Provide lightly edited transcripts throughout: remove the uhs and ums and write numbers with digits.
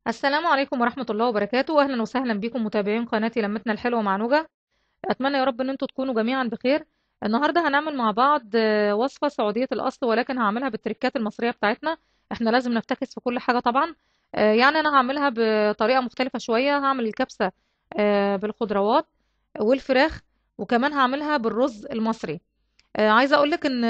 السلام عليكم ورحمة الله وبركاته، أهلا وسهلا بكم متابعين قناتي لمتنا الحلوة مع نوجة. أتمنى يا رب إن انتوا تكونوا جميعا بخير. النهاردة هنعمل مع بعض وصفة سعودية الأصل، ولكن هعملها بالتركات المصرية بتاعتنا. احنا لازم نفتكس في كل حاجة طبعا. يعني أنا هعملها بطريقة مختلفة شوية، هعمل الكبسة بالخضروات والفراخ، وكمان هعملها بالرز المصري. عايزة أقولك إن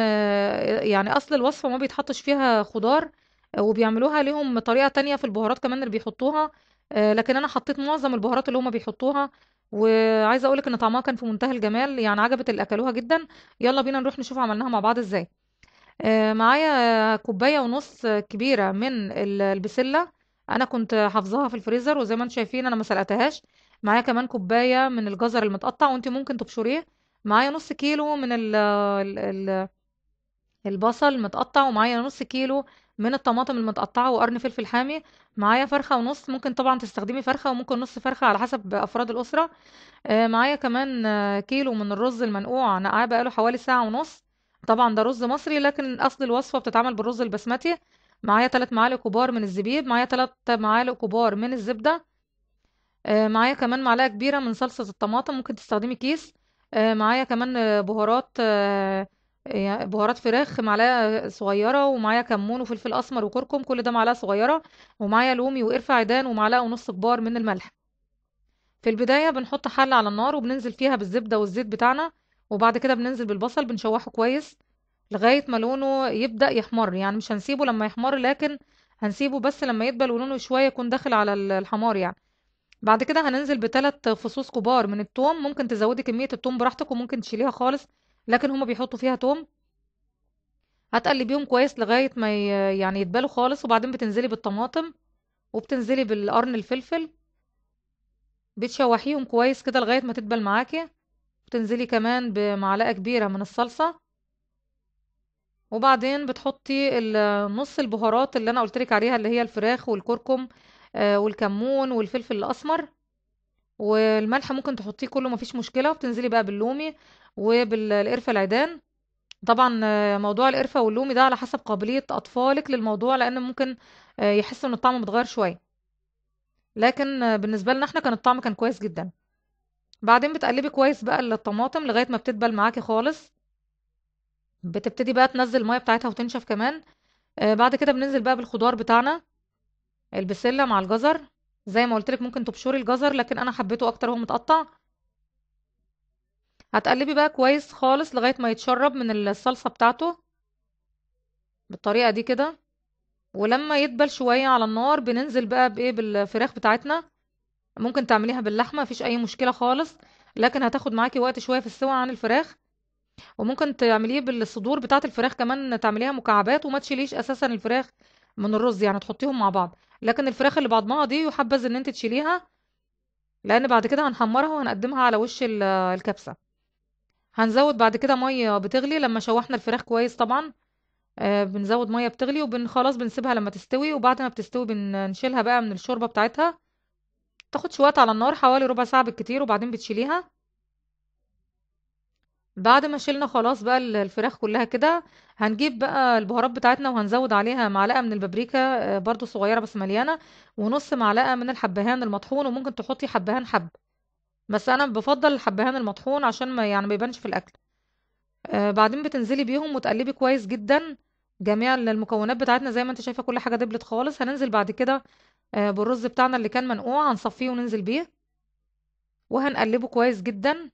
يعني أصل الوصفة ما بيتحطش فيها خضار. وبيعملوها ليهم طريقة تانية في البهارات كمان اللي بيحطوها. لكن أنا حطيت معظم البهارات اللي هما بيحطوها. وعايزة أقولك إن طعمها كان في منتهى الجمال، يعني عجبت اللي أكلوها جدا. يلا بينا نروح نشوف عملناها مع بعض إزاي. معايا كوباية ونص كبيرة من البسلة. أنا كنت حافظاها في الفريزر، وزي ما انتم شايفين أنا ما سلقتهاش. معايا كمان كوباية من الجزر المتقطع، وانت ممكن تبشريه. معايا نص كيلو من البصل متقطع، ومعايا نص كيلو من الطماطم المتقطعة وقرن فلفل حامي. معايا فرخة ونص، ممكن طبعا تستخدمي فرخة وممكن نص فرخة على حسب أفراد الأسرة. معايا كمان كيلو من الرز المنقوع، نقعاه بقاله حوالي ساعة ونص. طبعا ده رز مصري، لكن أصل الوصفة بتتعمل بالرز البسمتي. معايا 3 معالق كبار من الزبيب، معايا 3 معالق كبار من الزبدة. معايا كمان معلقة كبيرة من صلصة الطماطم، ممكن تستخدمي كيس. معايا كمان بهارات، يعني بهارات فراخ معلقة صغيرة، ومعايا كمون وفلفل أسمر وكركم، كل ده معلقة صغيرة. ومعايا لومي وقرفة عيدان ومعلقة ونص كبار من الملح. في البداية بنحط حلة على النار وبننزل فيها بالزبدة والزيت بتاعنا. وبعد كده بننزل بالبصل بنشوحه كويس لغاية ما لونه يبدأ يحمر، يعني مش هنسيبه لما يحمر، لكن هنسيبه بس لما يدبل ولونه شوية يكون داخل على الحمار يعني. بعد كده هننزل بثلاث فصوص كبار من التوم، ممكن تزودي كمية التوم براحتك وممكن تشيليها خالص، لكن هما بيحطوا فيها توم. هتقلبيهم كويس لغاية ما يعني يدبلوا خالص، وبعدين بتنزلي بالطماطم وبتنزلي بالقرن الفلفل. بتشوحيهم كويس كده لغاية ما تدبل معاكي. بتنزلي كمان بمعلقة كبيرة من الصلصة. وبعدين بتحطي نص البهارات اللي انا قلتلك عليها، اللي هي الفراخ والكركم والكمون والفلفل الاسمر والملح، ممكن تحطيه كله مفيش مشكلة. وبتنزلي بقى باللومي وبالقرفة العيدان. طبعا موضوع القرفة واللومي ده على حسب قابلية أطفالك للموضوع، لأن ممكن يحسوا إن الطعم متغير شوية. لكن بالنسبة لنا احنا كان الطعم كان كويس جدا. بعدين بتقلبي كويس بقى الطماطم لغاية ما بتدبل معاكي خالص. بتبتدي بقى تنزل المية بتاعتها وتنشف كمان. بعد كده بننزل بقى بالخضار بتاعنا، البسلة مع الجزر. زي ما قلت لك ممكن تبشري الجزر، لكن انا حبيته اكتر وهو متقطع. هتقلبي بقى كويس خالص لغاية ما يتشرب من الصلصة بتاعته بالطريقة دي كده. ولما يدبل شوية على النار بننزل بقى بايه بالفراخ بتاعتنا. ممكن تعمليها باللحمة، مفيش اي مشكلة خالص، لكن هتاخد معاكي وقت شوية في السوى عن الفراخ. وممكن تعمليه بالصدور بتاعة الفراخ كمان، تعمليها مكعبات وما تشيليش اساسا الفراخ من الرز، يعني تحطيهم مع بعض. لكن الفراخ اللي بعضمها دي يحبذ ان انت تشيليها، لان بعد كده هنحمرها وهنقدمها على وش الكبسة. هنزود بعد كده مية بتغلي لما شوحنا الفراخ كويس طبعا. بنزود مية بتغلي خلاص بنسيبها لما تستوي، وبعد ما بتستوي بنشيلها بقى من الشوربة بتاعتها. تاخد وقت على النار حوالي ربع ساعة بالكتير، وبعدين بتشيليها. بعد ما شيلنا خلاص بقى الفراخ كلها كده، هنجيب بقى البهارات بتاعتنا وهنزود عليها معلقة من البابريكا برضو صغيرة بس مليانة، ونص معلقة من الحبهان المطحون، وممكن تحطي حبهان حب، بس انا بفضل الحبهان المطحون عشان ما يعني ما يبانش في الاكل. بعدين بتنزلي بيهم وتقلبي كويس جدا جميع المكونات بتاعتنا. زي ما انت شايفة كل حاجة دبلت خالص. هننزل بعد كده بالرز بتاعنا اللي كان منقوع، هنصفيه وننزل بيه وهنقلبه كويس جدا.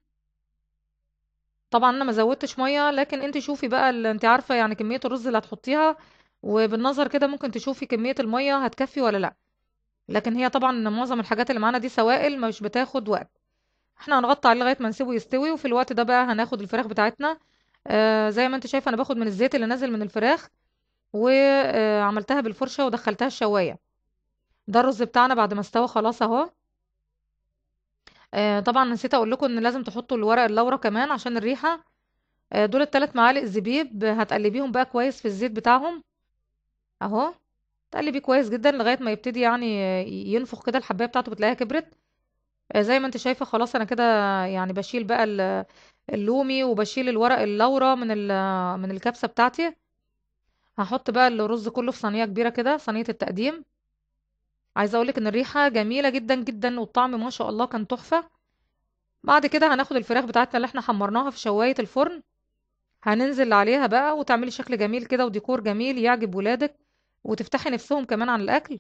طبعا انا ما زودتش ميه، لكن انت شوفي بقى اللي انت عارفه يعني كميه الرز اللي هتحطيها، وبالنظر كده ممكن تشوفي كميه الميه هتكفي ولا لا. لكن هي طبعا معظم الحاجات اللي معانا دي سوائل مش بتاخد وقت. احنا هنغطي عليه لغايه ما نسيبه يستوي، وفي الوقت ده بقى هناخد الفراخ بتاعتنا. زي ما انت شايفه انا باخد من الزيت اللي نازل من الفراخ، وعملتها بالفرشه ودخلتها الشوايه. ده الرز بتاعنا بعد ما استوى خلاص اهو. طبعا نسيت اقول لكم ان لازم تحطوا الورق اللورا كمان عشان الريحه. دول الثلاث معالق زبيب هتقلبيهم بقى كويس في الزيت بتاعهم اهو. تقلبيه كويس جدا لغايه ما يبتدي يعني ينفخ كده، الحبايه بتاعته بتلاقيها كبرت. زي ما انت شايفه خلاص انا كده يعني بشيل بقى اللومي وبشيل الورق اللورا من الكبسه بتاعتي. هحط بقى الرز كله في صينيه كبيره كده، صينيه التقديم. عايزه اقولك ان الريحه جميله جدا جدا، والطعم ما شاء الله كان تحفه. بعد كده هناخد الفراخ بتاعتنا اللي احنا حمرناها في شوايه الفرن، هننزل عليها بقى وتعملي شكل جميل كده وديكور جميل يعجب ولادك، وتفتحي نفسهم كمان عن الاكل.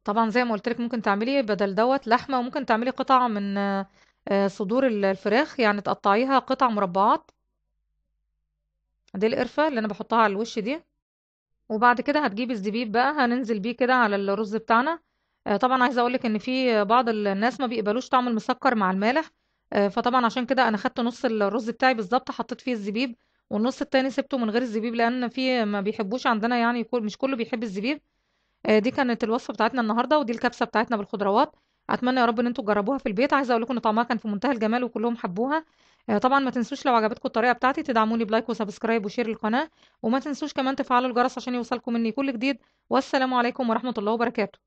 طبعا زي ما قلت لك ممكن تعملي بدل دوت لحمه، وممكن تعملي قطع من صدور الفراخ، يعني تقطعيها قطع مربعات. دي القرفه اللي انا بحطها على الوش دي. وبعد كده هتجيبي الزبيب بقى، هننزل بيه كده على الرز بتاعنا. طبعا عايزه اقول لك ان في بعض الناس ما بيقبلوش طعم المسكر مع المالح، فطبعا عشان كده انا خدت نص الرز بتاعي بالظبط حطيت فيه الزبيب، والنص التاني سبته من غير الزبيب، لان في ما بيحبوش عندنا، يعني مش كله بيحب الزبيب. دي كانت الوصفه بتاعتنا النهارده، ودي الكبسه بتاعتنا بالخضروات. اتمنى يا رب ان انتوا تجربوها في البيت. عايزه اقول لكم ان طعمها كان في منتهى الجمال وكلهم حبوها. طبعا ما تنسوش لو عجبتكم الطريقه بتاعتي تدعموني بلايك وسبسكرايب وشير القناه، وما تنسوش كمان تفعلوا الجرس عشان يوصلكم مني كل جديد. والسلام عليكم ورحمه الله وبركاته.